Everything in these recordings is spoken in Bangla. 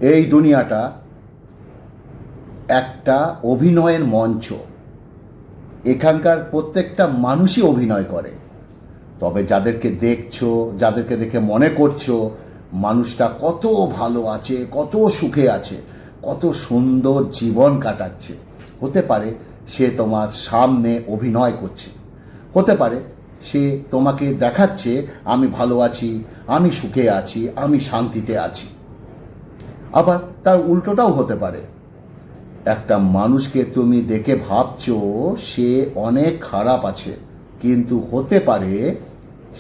এই দুনিয়াটা একটা অভিনয়ের মঞ্চ। এখানকার প্রত্যেকটা মানুষই অভিনয় করে। তবে যাদেরকে দেখছো, যাদেরকে দেখে মনে করছো মানুষটা কত ভালো আছে, কত সুখে আছে, কত সুন্দর জীবন কাটাচ্ছে, হতে পারে সে তোমার সামনে অভিনয় করছে। হতে পারে সে তোমাকে দেখাচ্ছে আমি ভালো আছি, আমি সুখে আছি, আমি শান্তিতে আছি। আবার তার উল্টোটাও হতে পারে। একটা মানুষকে তুমি দেখে ভাবছো সে অনেক খারাপ আছে, কিন্তু হতে পারে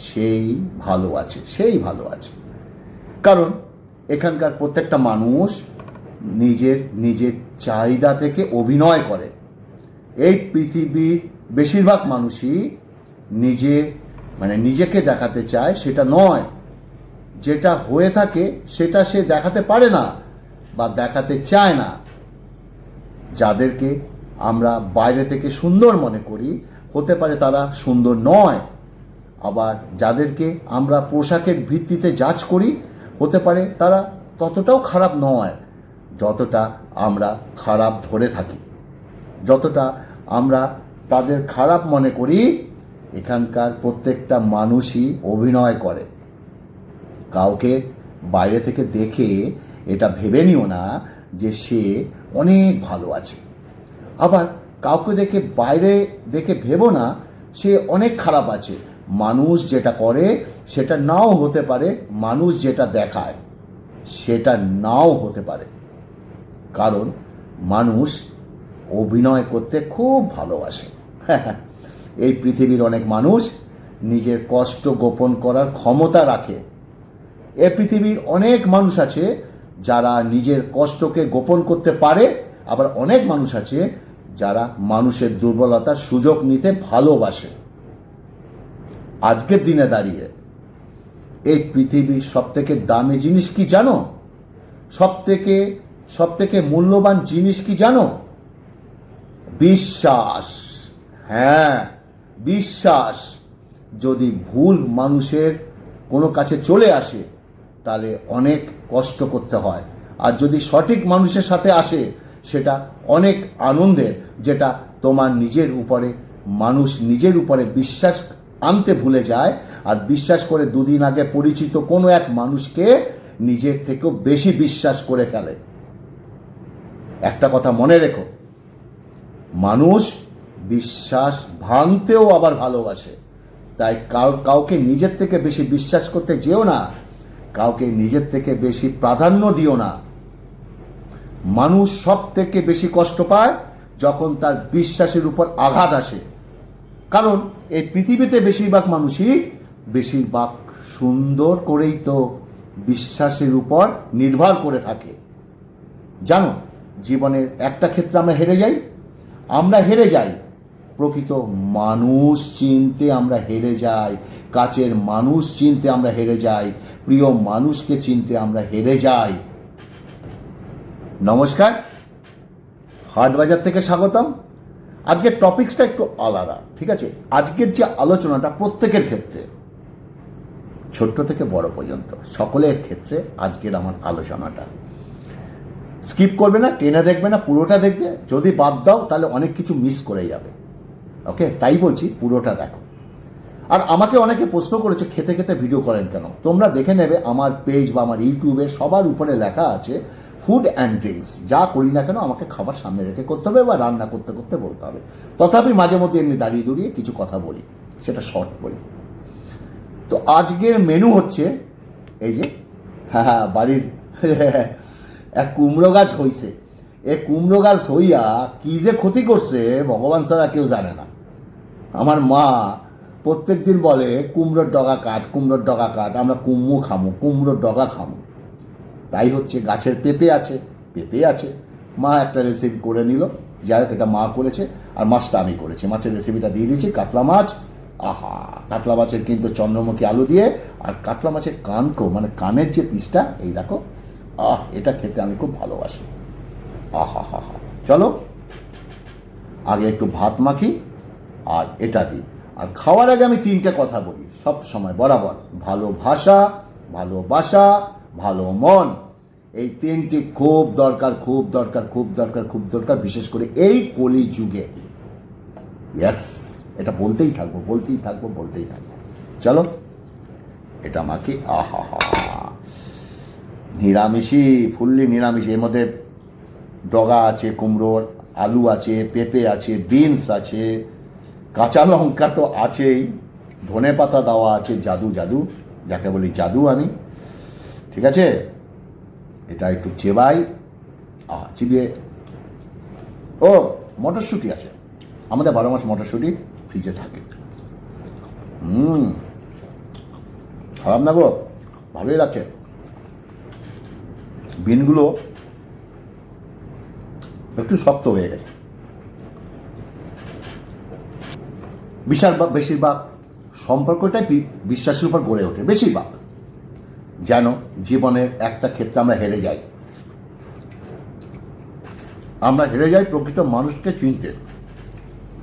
সেই ভালো আছে, সেই ভালো আছে। কারণ এখানকার প্রত্যেকটা মানুষ নিজের নিজের চাহিদা থেকে অভিনয় করে। এই পৃথিবীর বেশিরভাগ মানুষই নিজেকে দেখাতে চায়, সেটা নয়। যেটা হয়ে থাকে সেটা সে দেখাতে পারে না বা দেখাতে চায় না। যাদেরকে আমরা বাইরে থেকে সুন্দর মনে করি, হতে পারে তারা সুন্দর নয়। আবার যাদেরকে আমরা পোশাকের ভিত্তিতে জাজ করি, হতে পারে তারা ততটাও খারাপ নয় যতটা আমরা খারাপ ধরে থাকি, যতটা আমরা তাদের খারাপ মনে করি। এখানকার প্রত্যেকটা মানুষই অভিনয় করে। কাউকে বাইরে থেকে দেখে এটা ভেবে নিও না যে সে অনেক ভালো আছে। আবার কাউকে বাইরে দেখে ভেবো না সে অনেক খারাপ আছে। মানুষ যেটা করে সেটা নাও হতে পারে, মানুষ যেটা দেখায় সেটা নাও হতে পারে। কারণ মানুষ অভিনয় করতে খুব ভালোবাসে। এই পৃথিবীর অনেক মানুষ নিজের কষ্ট গোপন করার ক্ষমতা রাখে। এই পৃথিবীর অনেক মানুষ আছে যারা নিজের কষ্টকে গোপন করতে পারে। আবার অনেক মানুষ আছে যারা মানুষের দুর্বলতার সুযোগ নিতে ভালোবাসে। আজকের দিনে দাঁড়িয়ে এই পৃথিবীর সবথেকে দামি জিনিস কি জানো? সবথেকে মূল্যবান জিনিস কি জানো? বিশ্বাস। হ্যাঁ, বিশ্বাস। যদি ভুল মানুষের কোনো কাছে চলে আসে তাহলে অনেক কষ্ট করতে হয়, আর যদি সঠিক মানুষের সাথে আসে সেটা অনেক আনন্দের। যেটা তোমার মানুষ নিজের উপরে বিশ্বাস আনতে ভুলে যায়, আর বিশ্বাস করে দুদিন আগে পরিচিত কোনো এক মানুষকে নিজের থেকেও বেশি বিশ্বাস করে ফেলে। একটা কথা মনে রেখো, মানুষ বিশ্বাস ভাঙতেও আবার ভালোবাসে। তাই কাউকে নিজের থেকে বেশি বিশ্বাস করতে যেও না, কাউকে নিজের থেকে বেশি প্রাধান্য দিও না। মানুষ সব থেকে বেশি কষ্ট পায় যখন তার বিশ্বাসের উপর আঘাত আসে। কারণ এই পৃথিবীতে বেশিরভাগ সুন্দর করেই তো বিশ্বাসের উপর নির্ভর করে থাকে। জানো, জীবনের একটা ক্ষেত্রে আমরা হেরে যাই। প্রকৃত মানুষ চিনতে আমরা হেরে যাই, কাছের মানুষ চিনতে আমরা হেরে যাই, প্রিয় মানুষকে চিনতে আমরা হেরে যাই। নমস্কার, হাটবাজার থেকে স্বাগতম। আজকের টপিকসটা একটু আলাদা, ঠিক আছে? আজকের যে আলোচনাটা প্রত্যেকের ক্ষেত্রে, ছোট্ট থেকে বড় পর্যন্ত সকলের ক্ষেত্রে আজকের আমার আলোচনাটা। স্কিপ করবে না, টেনে দেখবে না, পুরোটা দেখবে। যদি বাদ দাও তাহলে অনেক কিছু মিস করে যাবে। ওকে, তাই বলছি পুরোটা দেখো। আর আমাকে অনেকে প্রশ্ন করেছে খেতে খেতে ভিডিও করেন কেন। তোমরা দেখে নেবে আমার পেজ বা আমার ইউটিউবে সবার উপরে লেখা আছে ফুড অ্যান্ড ড্রিঙ্কস। যা করি না কেন আমাকে খাবার সামনে রেখে করতে হবে বা রান্না করতে করতে বলতে হবে। তথাপি মাঝে মধ্যে এমনি দাঁড়িয়ে কিছু কথা বলি, সেটা শর্ট বলি। তো আজকের মেনু হচ্ছে এই যে, বাড়ির এক কুমড়ো গাছ হইছে। এই কুমড়ো গাছ হইয়া কি যে ক্ষতি করছে ভগবান ছাড়া কেউ জানে না। আমার মা প্রত্যেক দিন বলে কুমড়োর ডগা কাট, কুমড়োর ডগা কাট, আমরা কুমড়োর ডগা খামো। তাই হচ্ছে, গাছের পেঁপে আছে। মা একটা রেসিপি করে নিল, যাই হোক এটা মা করেছে, আর মাছটা আমি করেছি। মাছের রেসিপিটা দিয়ে দিয়েছি, কাতলা মাছ। কাতলা মাছের কিন্তু চন্দ্রমুখী আলু দিয়ে, আর কাতলা মাছের কানের যে পিসটা, এই দেখো, এটা খেতে আমি খুব ভালোবাসি। চলো আগে একটু ভাত মাখি আর এটা দিই। আর খাওয়ার আগে আমি 3টে কথা বলি সব সময় বরাবর: ভালোবাসা, ভালো মন। এই তিনটি খুব দরকার, খুব দরকার, খুব দরকার, খুব দরকার, বিশেষ করে এই কলি যুগে। ইয়েস, এটা বলতেই থাকবো, বলতেই থাকবো, বলতেই থাকবো। চলো, এটা আমাকে আহা হা, নিরামিষই, ফুললি নিরামিষ। এর মধ্যে ডগা আছে, কুমড়োর, আলু আছে, পেঁপে আছে, বিনস আছে, কাঁচা লঙ্কা তো আছেই, ধনে পাতা দেওয়া আছে, জাদু জাদু, যাকে বলি জাদু আমি। ঠিক আছে, এটা একটু চেবাই, চিবিয়ে। ও, মটরশুঁটি আছে, আমাদের 12 মাস মটরশুঁটি ফ্রিজে থাকে। খারাপ না গো, ভালোই লাগছে। বিনগুলো একটু শক্ত হয়ে গেছে। বেশিরভাগ সম্পর্কটাই বিশ্বাসের উপর গড়ে ওঠে, বেশিরভাগ। যেন জীবনের একটা ক্ষেত্রে আমরা হেরে যাই, প্রকৃত মানুষকে চিনতে,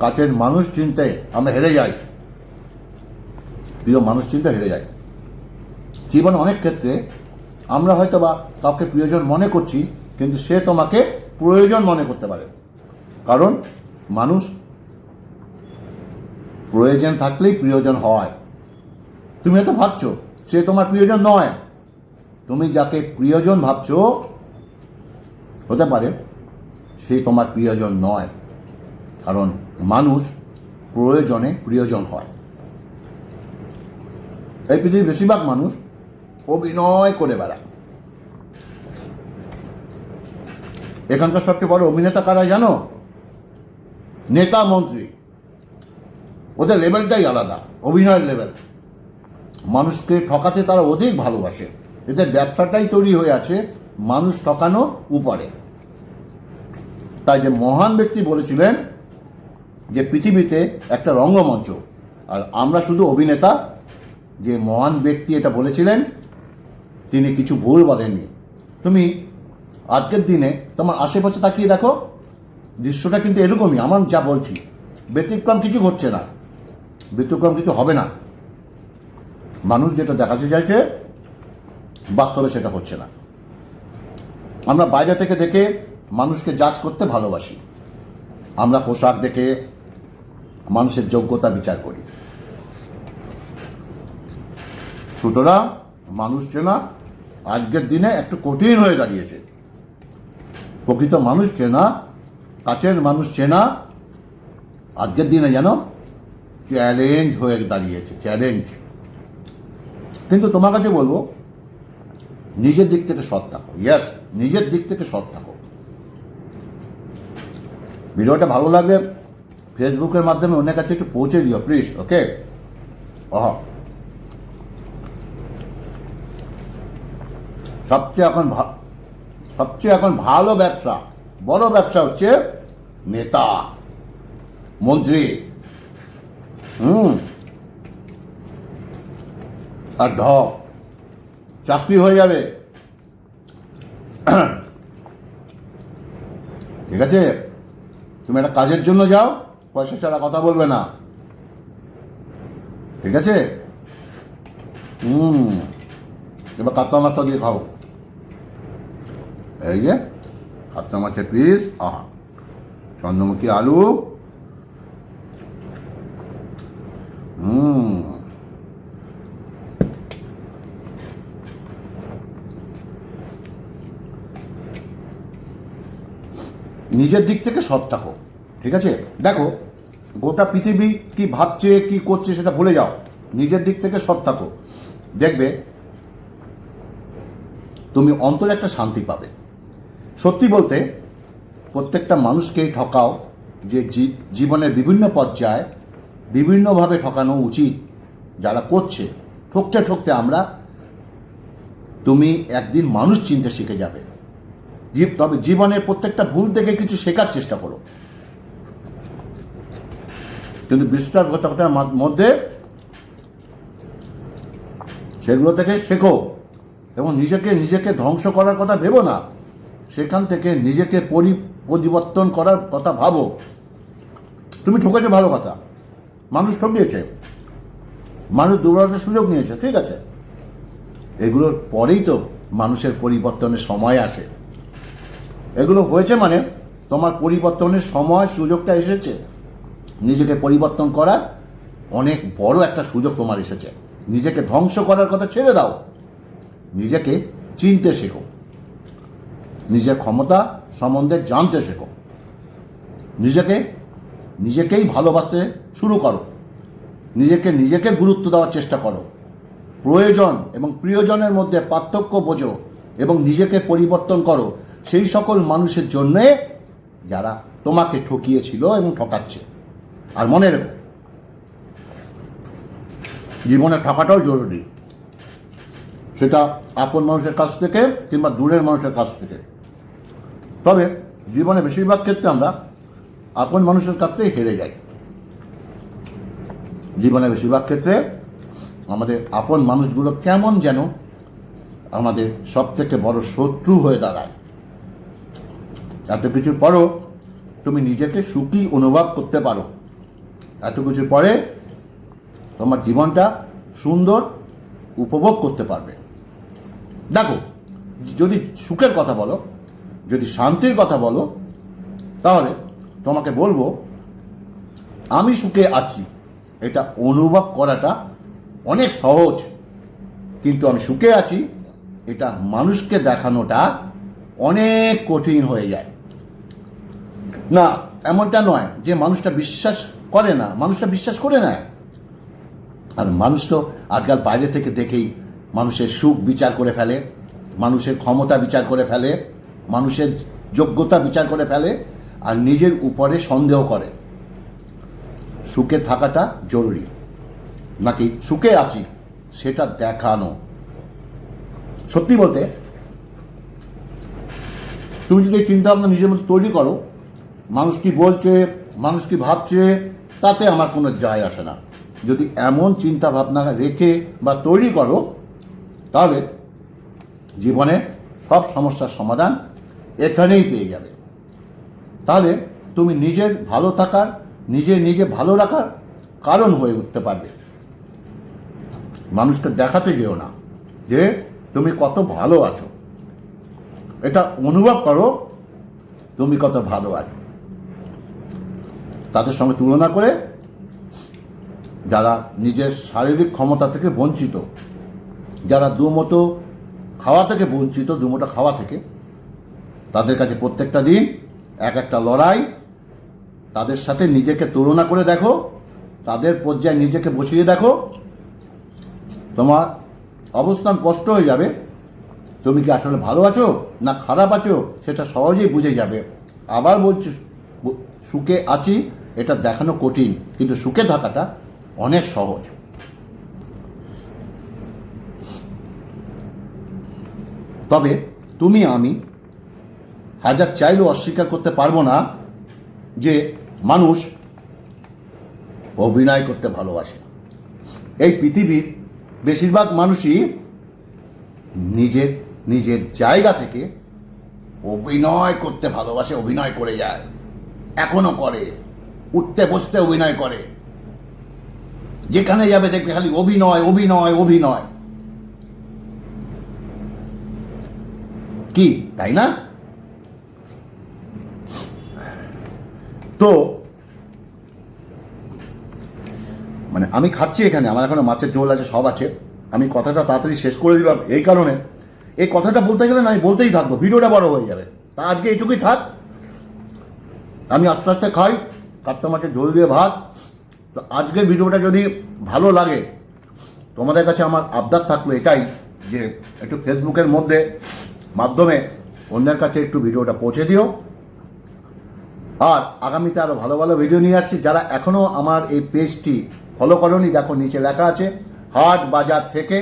কাছের মানুষ চিনতে আমরা হেরে যাই, প্রিয় মানুষ চিনতে হেরে যাই। জীবনে অনেক ক্ষেত্রে আমরা হয়তো বা কাউকে প্রিয়জন মনে করছি, কিন্তু সে তোমাকে প্রয়োজন মনে করতে পারে। কারণ মানুষ প্রয়োজন থাকলেই প্রিয়জন হয়। তুমি হয়তো ভাবছো সে তোমার প্রিয়জন নয়, তুমি যাকে প্রিয়জন ভাবছো হতে পারে সে তোমার প্রিয়জন নয়। কারণ মানুষ প্রয়োজনে প্রিয়জন হয়। এই পৃথিবীর বেশিরভাগ মানুষ অভিনয় করে বেড়ায়। এখানকার সবচেয়ে বড় অভিনেতা কারা জানো? নেতা, মন্ত্রী। ওদের লেভেলটাই আলাদা, অভিনয়ের লেভেল। মানুষকে ঠকাতে তারা অধিক ভালোবাসে। এদের ব্যবসাটাই তৈরি হয়ে আছে মানুষ ঠকানো উপরে। তাই যে মহান ব্যক্তি বলেছিলেন যে পৃথিবীতে একটা রঙ্গমঞ্চ, আর আমরা শুধু অভিনেতা। যে মহান ব্যক্তি এটা বলেছিলেন তিনি কিছু ভুল বলেননি। তুমি আজকের দিনে তোমার আশেপাশে তাকিয়ে দেখো, দৃশ্যটা কিন্তু এরকমই। আমার যা বলছি ব্যতিক্রম কিছু ঘটছে না, ব্যতিক্রম কিছু হবে না। মানুষ যেটা দেখাতে চাইছে বাস্তবে সেটা হচ্ছে না। আমরা বাইরে থেকে দেখে মানুষকে জাজ করতে ভালোবাসি। আমরা পোশাক দেখে মানুষের যোগ্যতা বিচার করি। সুতরাং মানুষ চেনা আজকের দিনে একটু কঠিন হয়ে দাঁড়িয়েছে। প্রকৃত মানুষ চেনা, কাছের মানুষ চেনা আজকের দিনে যেন চ্যালেঞ্জ হয়ে দাঁড়িয়েছে, চ্যালেঞ্জ। কিন্তু তোমার কাছে বলবো, নিজের দিক থেকে সৎ থাকো। ইয়েস, নিজের দিক থেকে সৎ থাকো। ভিডিওটা ভালো লাগলে ফেসবুকের মাধ্যমে অন্যের কাছে একটু পৌঁছে দিও প্লিজ, ওকে? সবচেয়ে এখন ভালো ব্যবসা, বড় ব্যবসা হচ্ছে নেতা, মন্ত্রী, আর ঢপ। চাকরি হয়ে যাবে, ঠিক আছে? তুমি একটা কাজের জন্য যাও, পয়সা ছাড়া কথা বলবে না, ঠিক আছে? এবার কাতলা মাছটা দিয়ে খাও। এই যে কাতলা মাছের পিস, চন্দ্রমুখী আলু, নিজের দিক থেকে সৎ থাকো, ঠিক আছে? দেখো গোটা পৃথিবী কি ভাবছে, কি করছে সেটা ভুলে যাও, নিজের দিক থেকে সৎ থাকো। দেখবে তুমি অন্তরে একটা শান্তি পাবে। সত্যি বলতে প্রত্যেকটা মানুষকেই ঠকাও, যে জীবনের বিভিন্ন পর্যায়ে বিভিন্নভাবে ঠকানো উচিত। যারা করছে, ঠকতে ঠকতে তুমি একদিন মানুষ চিনতে শিখে যাবে। তবে জীবনের প্রত্যেকটা ভুল থেকে কিছু শেখার চেষ্টা করো, কিন্তু বিশ্বাসঘাতকতার মধ্যে সেগুলো থেকে শেখো এবং নিজেকে ধ্বংস করার কথা ভেবো না। সেখান থেকে নিজেকে পরিবর্তন করার কথা ভাবো। তুমি ঠকেছো, ভালো কথা, মানুষ ঠকিয়েছে, মানুষ দুর্বলতার সুযোগ নিয়েছে, ঠিক আছে? এগুলোর পরেই তো মানুষের পরিবর্তনের সময় আসে। এগুলো হয়েছে মানে তোমার পরিবর্তনের সময়, সুযোগটা এসেছে। নিজেকে পরিবর্তন করার অনেক বড় একটা সুযোগ তোমার এসেছে। নিজেকে ধ্বংস করার কথা ছেড়ে দাও, নিজেকে চিনতে শেখো, নিজের ক্ষমতা সম্বন্ধে জানতে শেখো, নিজেকেই ভালোবাসতে শুরু করো, নিজেকে গুরুত্ব দেওয়ার চেষ্টা করো, প্রয়োজন এবং প্রিয়জনের মধ্যে পার্থক্য বোঝো এবং নিজেকে পরিবর্তন করো সেই সকল মানুষের জন্যে যারা তোমাকে ঠকিয়েছিল এবং ঠকাচ্ছে। আর মনে রেখো, জীবনে ঠকাটাও জরুরি, সেটা আপন মানুষের কাছ থেকে কিংবা দূরের মানুষের কাছ থেকে। তবে জীবনে বেশিরভাগ ক্ষেত্রে আমরা আপন মানুষের কাছ থেকে হেরে যাই। জীবনে বেশিরভাগ ক্ষেত্রে আমাদের আপন মানুষগুলো কেমন যেন আমাদের সব থেকে বড় শত্রু হয়ে দাঁড়ায়। এত কিছুর পরও তুমি নিজেকে সুখী অনুভব করতে পারো, এত কিছুর পরে তোমার জীবনটা সুন্দর উপভোগ করতে পারবে। দেখো, যদি সুখের কথা বলো, যদি শান্তির কথা বলো, তাহলে তোমাকে বলবো আমি সুখে আছি এটা অনুভব করাটা অনেক সহজ, কিন্তু আমি সুখে আছি এটা মানুষকে দেখানোটা অনেক কঠিন হয়ে যায়। না, এমনটা নয় যে মানুষটা বিশ্বাস করে না, মানুষটা বিশ্বাস করে নেয়। আর মানুষ তো আজকাল বাইরে থেকে দেখেই মানুষের সুখ বিচার করে ফেলে, মানুষের ক্ষমতা বিচার করে ফেলে, মানুষের যোগ্যতা বিচার করে ফেলে, আর নিজের উপরে সন্দেহ করে। সুখে থাকাটা জরুরি নাকি সুখে আছি সেটা দেখানো। সত্যি বলতে, তুমি যদি এই চিন্তা ভাবনা নিজের মধ্যে তৈরি করো, মানুষ কি বলছে, মানুষ কি ভাবছে, তাতে আমার কোনো যায় আসে না। যদি এমন চিন্তা ভাবনা রেখে বা তৈরি করো, তাহলে জীবনে সব সমস্যার সমাধান এখানেই পেয়ে যাবে। তাহলে তুমি নিজের ভালো থাকার, নিজে ভালো রাখার কারণ হয়ে উঠতে পারবে। মানুষকে দেখাতে যেও না যে তুমি কত ভালো আছো, এটা অনুভব করো তুমি কত ভালো আছো। তাদের সঙ্গে তুলনা করে যারা নিজের শারীরিক ক্ষমতা থেকে বঞ্চিত, যারা দুমুঠো খাওয়া থেকে বঞ্চিত, দুমুঠো খাওয়া থেকে, তাদের কাছে প্রত্যেকটা দিন এক একটা লড়াই। তাদের সাথে নিজেকে তুলনা করে দেখো, তাদের পর্যায়ে নিজেকে বসিয়ে দেখো, তোমার অবস্থান স্পষ্ট হয়ে যাবে। তুমি কি আসলে ভালো আছো না খারাপ আছো সেটা সহজেই বুঝে যাবে। আবার বলছি, সুখে আছি এটা দেখানো কঠিন, কিন্তু সুখে থাকাটা অনেক সহজ। তবে তুমি আমি হাজার চাইলেও অস্বীকার করতে পারবো না যে মানুষ অভিনয় করতে ভালোবাসে। এই পৃথিবীর বেশিরভাগ মানুষই নিজের নিজের জায়গা থেকে অভিনয় করতে ভালোবাসে, অভিনয় করে যায়, এখনো করে, উঠতে বসতে অভিনয় করে, যেখানে যাবে দেখবে খালি অভিনয় অভিনয় অভিনয়। কি তাই না? তো মানে আমি খাচ্ছি এখানে, আমার এখনো মাছের ঝোল আছে, সব আছে। আমি কথাটা তাড়াতাড়ি শেষ করে দিলাম এই কারণে, এই কথাটা বলতে গেলে না আমি বলতেই থাকবো, ভিডিওটা বড় হয়ে যাবে। তা আজকে এইটুকুই থাক। আমি আস্তে আস্তে খাই কাতলা মাছের ঝোল দিয়ে ভাত। তো আজকের ভিডিওটা যদি ভালো লাগে, তোমাদের কাছে আমার আবদার থাকলো এটাই যে একটু ফেসবুকের মাধ্যমে অন্যের কাছে একটু ভিডিওটা পৌঁছে দিও। আর আগামীতে আরও ভালো ভালো ভিডিও নিয়ে আসছি। যারা এখনও আমার এই পেজটি ফলো করোনি, দেখো নিচে লেখা আছে হাট বাজার থেকে,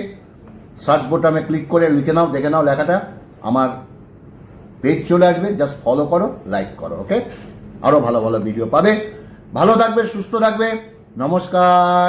সার্চ বোটামে ক্লিক করে লিখে নাও, দেখে নাও লেখাটা, আমার পেজ চলে আসবে। জাস্ট ফলো করো, লাইক করো, ওকে? আরও ভালো ভালো ভিডিও পাবে। ভালো থাকবে, সুস্থ থাকবে, নমস্কার।